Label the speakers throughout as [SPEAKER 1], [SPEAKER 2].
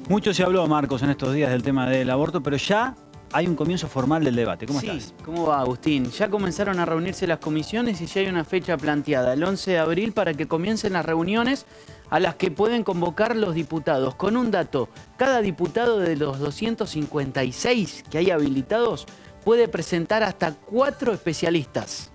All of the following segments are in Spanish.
[SPEAKER 1] Mucho se habló, Marcos, en estos días del tema del aborto, pero ya hay un comienzo formal del debate. ¿Cómo estás?
[SPEAKER 2] Sí, ¿cómo va, Agustín? Ya comenzaron a reunirse las comisiones y ya hay una fecha planteada, el 11 de abril, para que comiencen las reuniones a las que pueden convocar los diputados. Con un dato, cada diputado de los 256 que hay habilitados puede presentar hasta 4 especialistas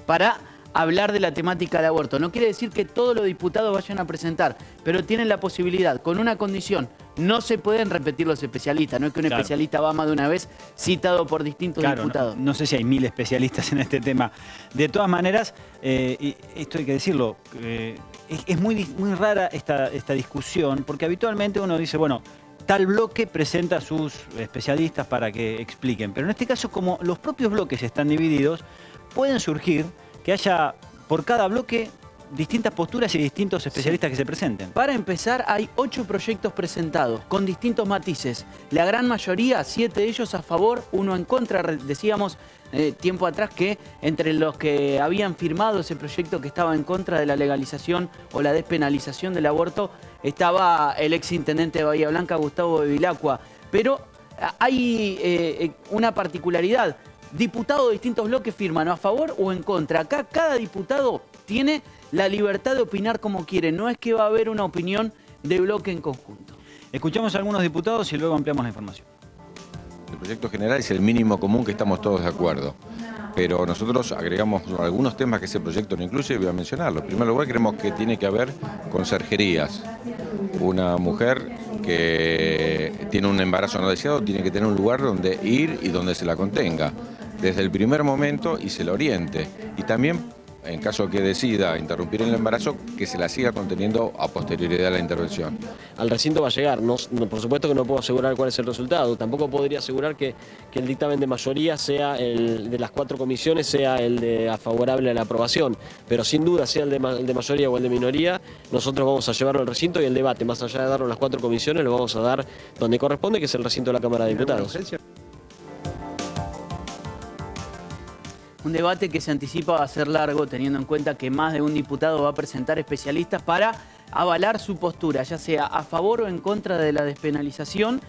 [SPEAKER 2] para hablar de la temática del aborto. No quiere decir que todos los diputados vayan a presentar, pero tienen la posibilidad, con una condición: no se pueden repetir los especialistas. No es que un especialista va más de una vez citado por distintos diputados.
[SPEAKER 1] No sé si hay 1000 especialistas en este tema. De todas maneras, esto hay que decirlo, es muy rara esta discusión, porque habitualmente uno dice, bueno, tal bloque presenta a sus especialistas para que expliquen. Pero en este caso, como los propios bloques están divididos, pueden surgir que haya por cada bloque distintas posturas y distintos especialistas que se presenten.
[SPEAKER 2] Para empezar, hay 8 proyectos presentados con distintos matices. La gran mayoría, 7 de ellos a favor, 1 en contra. Decíamos tiempo atrás que entre los que habían firmado ese proyecto que estaba en contra de la legalización o la despenalización del aborto estaba el exintendente de Bahía Blanca, Gustavo Bevilacqua. Pero hay una particularidad. Diputados de distintos bloques firman a favor o en contra. Acá cada diputado tiene la libertad de opinar como quiere. No es que va a haber una opinión de bloque en conjunto.
[SPEAKER 1] Escuchamos a algunos diputados y luego ampliamos la información.
[SPEAKER 3] El proyecto general es el mínimo común que estamos todos de acuerdo. Pero nosotros agregamos algunos temas que ese proyecto no incluye y voy a mencionarlos. En primer lugar, creemos que tiene que haber conserjerías. Una mujer que tiene un embarazo no deseado tiene que tener un lugar donde ir y donde se la contenga desde el primer momento y se la oriente. Y también, en caso que decida interrumpir el embarazo, que se la siga conteniendo a posterioridad de la intervención.
[SPEAKER 4] Al recinto va a llegar, por supuesto que no puedo asegurar cuál es el resultado, tampoco podría asegurar que el dictamen de mayoría sea el de las 4 comisiones, sea el de favorable a la aprobación, pero sin duda sea el de mayoría o el de minoría, nosotros vamos a llevarlo al recinto y el debate, más allá de darlo a las 4 comisiones, lo vamos a dar donde corresponde, que es el recinto de la Cámara de Diputados.
[SPEAKER 2] Un debate que se anticipa a ser largo, teniendo en cuenta que más de un diputado va a presentar especialistas para avalar su postura, ya sea a favor o en contra de la despenalización.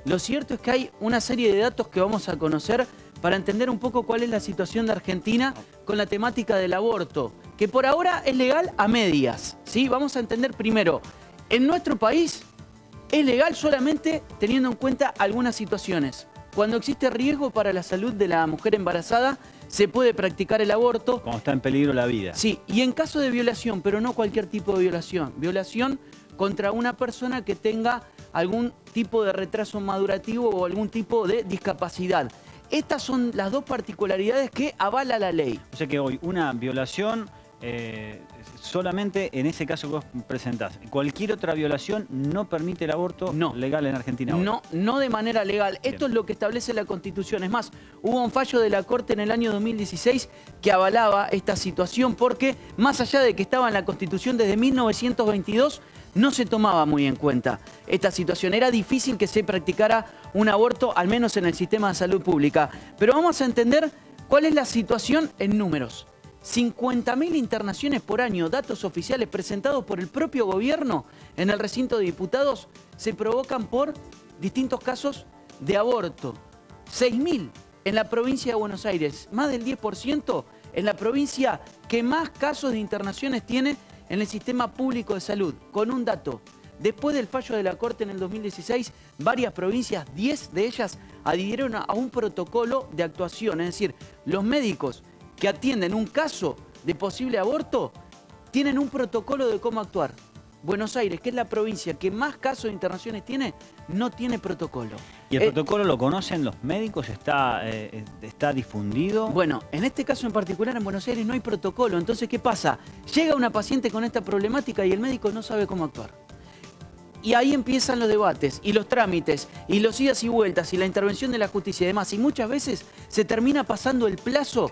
[SPEAKER 2] Lo cierto es que hay una serie de datos que vamos a conocer para entender un poco cuál es la situación de Argentina con la temática del aborto, que por ahora es legal a medias, ¿sí? Vamos a entender primero, en nuestro país es legal solamente teniendo en cuenta algunas situaciones. Cuando existe riesgo para la salud de la mujer embarazada, se puede practicar el aborto.
[SPEAKER 1] Cuando está en peligro la vida.
[SPEAKER 2] Sí, y en caso de violación, pero no cualquier tipo de violación. Violación contra una persona que tenga algún tipo de retraso madurativo o algún tipo de discapacidad. Estas son las 2 particularidades que avala la ley.
[SPEAKER 1] O sea que hoy una violación solamente en ese caso que vos presentás. Cualquier otra violación no permite el aborto legal en Argentina ahora.
[SPEAKER 2] No de manera legal. Esto es lo que establece la Constitución. Es más, hubo un fallo de la Corte en el año 2016 que avalaba esta situación porque, más allá de que estaba en la Constitución desde 1922, no se tomaba muy en cuenta esta situación. Era difícil que se practicara un aborto, al menos en el sistema de salud pública. Pero vamos a entender cuál es la situación en números. 50.000 internaciones por año, datos oficiales presentados por el propio gobierno en el recinto de diputados, se provocan por distintos casos de aborto. 6.000 en la provincia de Buenos Aires, más del 10% en la provincia que más casos de internaciones tiene en el sistema público de salud. Con un dato, después del fallo de la Corte en el 2016, varias provincias, 10 de ellas, adhirieron a un protocolo de actuación, es decir, los médicos que atienden un caso de posible aborto, tienen un protocolo de cómo actuar. Buenos Aires, que es la provincia que más casos de internaciones tiene, no tiene protocolo.
[SPEAKER 1] ¿Y el protocolo lo conocen los médicos? ¿Está difundido?
[SPEAKER 2] Bueno, en este caso en particular en Buenos Aires no hay protocolo. Entonces, ¿qué pasa? Llega una paciente con esta problemática y el médico no sabe cómo actuar. Y ahí empiezan los debates y los trámites y los idas y vueltas y la intervención de la justicia y demás. Y muchas veces se termina pasando el plazo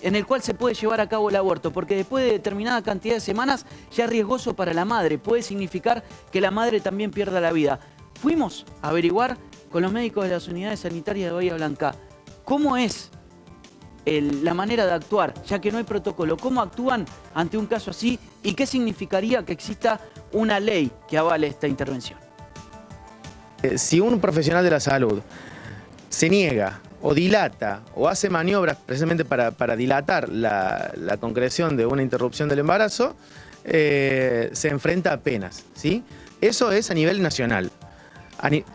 [SPEAKER 2] en el cual se puede llevar a cabo el aborto, porque después de determinada cantidad de semanas ya es riesgoso para la madre, puede significar que la madre también pierda la vida. Fuimos a averiguar con los médicos de las unidades sanitarias de Bahía Blanca cómo es la manera de actuar, ya que no hay protocolo, cómo actúan ante un caso así y qué significaría que exista una ley que avale esta intervención.
[SPEAKER 5] Si un profesional de la salud se niega o dilata o hace maniobras precisamente para dilatar la concreción de una interrupción del embarazo, se enfrenta a penas, ¿sí? Eso es a nivel nacional.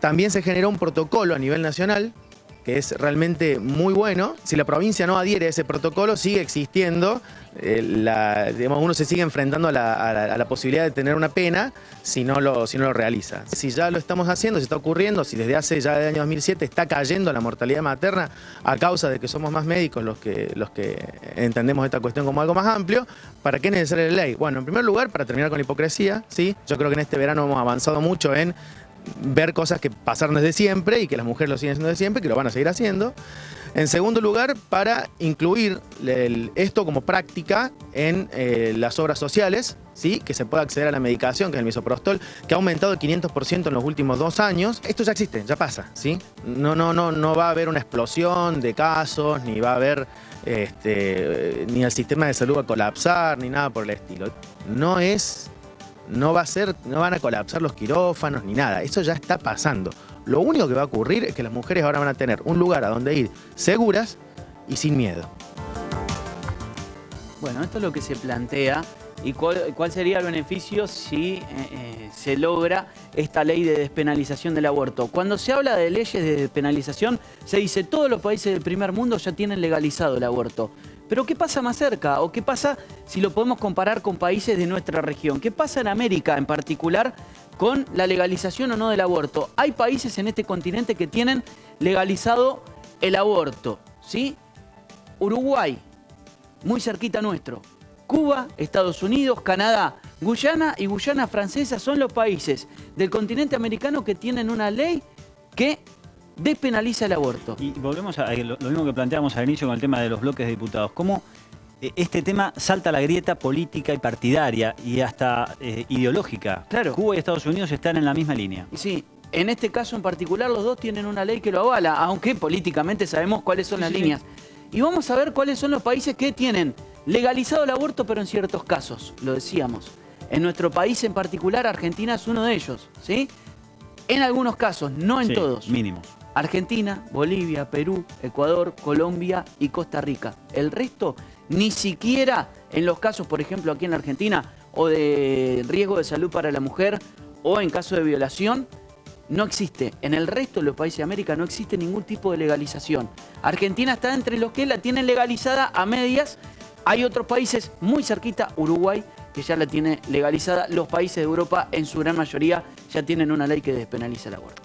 [SPEAKER 5] También se generó un protocolo a nivel nacional que es realmente muy bueno. Si la provincia no adhiere a ese protocolo, sigue existiendo, digamos, uno se sigue enfrentando a la posibilidad de tener una pena si no lo realiza. Si ya lo estamos haciendo, si está ocurriendo, si desde hace ya el año 2007 está cayendo la mortalidad materna a causa de que somos más médicos los que entendemos esta cuestión como algo más amplio, ¿para qué es necesaria la ley? Bueno, en primer lugar, para terminar con la hipocresía, ¿sí? Yo creo que en este verano hemos avanzado mucho en ver cosas que pasaron desde siempre y que las mujeres lo siguen haciendo desde siempre, que lo van a seguir haciendo. En segundo lugar, para incluir esto como práctica en las obras sociales, ¿sí? Que se pueda acceder a la medicación, que es el misoprostol, que ha aumentado el 500% en los últimos 2 años. Esto ya existe, ya pasa, ¿sí? No va a haber una explosión de casos, ni va a haber ni el sistema de salud va a colapsar, ni nada por el estilo. No van a colapsar los quirófanos ni nada, eso ya está pasando. Lo único que va a ocurrir es que las mujeres ahora van a tener un lugar a donde ir seguras y sin miedo.
[SPEAKER 2] Bueno, esto es lo que se plantea y cuál sería el beneficio si se logra esta ley de despenalización del aborto. Cuando se habla de leyes de despenalización, se dice todos los países del primer mundo ya tienen legalizado el aborto. Pero ¿qué pasa más cerca? ¿O qué pasa si lo podemos comparar con países de nuestra región? ¿Qué pasa en América en particular con la legalización o no del aborto? Hay países en este continente que tienen legalizado el aborto, ¿sí? Uruguay, muy cerquita nuestro. Cuba, Estados Unidos, Canadá, Guyana y Guyana Francesa son los países del continente americano que tienen una ley que despenaliza el aborto.
[SPEAKER 1] Y volvemos a lo mismo que planteamos al inicio con el tema de los bloques de diputados. ¿Cómo este tema salta a la grieta política y partidaria y hasta ideológica?
[SPEAKER 2] Claro.
[SPEAKER 1] Cuba y Estados Unidos están en la misma línea.
[SPEAKER 2] Sí, en este caso en particular los dos tienen una ley que lo avala, aunque políticamente sabemos cuáles son las líneas. Y vamos a ver cuáles son los países que tienen legalizado el aborto, pero en ciertos casos, lo decíamos. En nuestro país en particular, Argentina es uno de ellos, ¿sí? En algunos casos, no en todos.
[SPEAKER 1] Mínimos.
[SPEAKER 2] Argentina, Bolivia, Perú, Ecuador, Colombia y Costa Rica. El resto, ni siquiera en los casos, por ejemplo, aquí en la Argentina, o de riesgo de salud para la mujer, o en caso de violación, no existe. En el resto de los países de América no existe ningún tipo de legalización. Argentina está entre los que la tienen legalizada a medias. Hay otros países muy cerquita, Uruguay, que ya la tiene legalizada. Los países de Europa, en su gran mayoría, ya tienen una ley que despenaliza el aborto.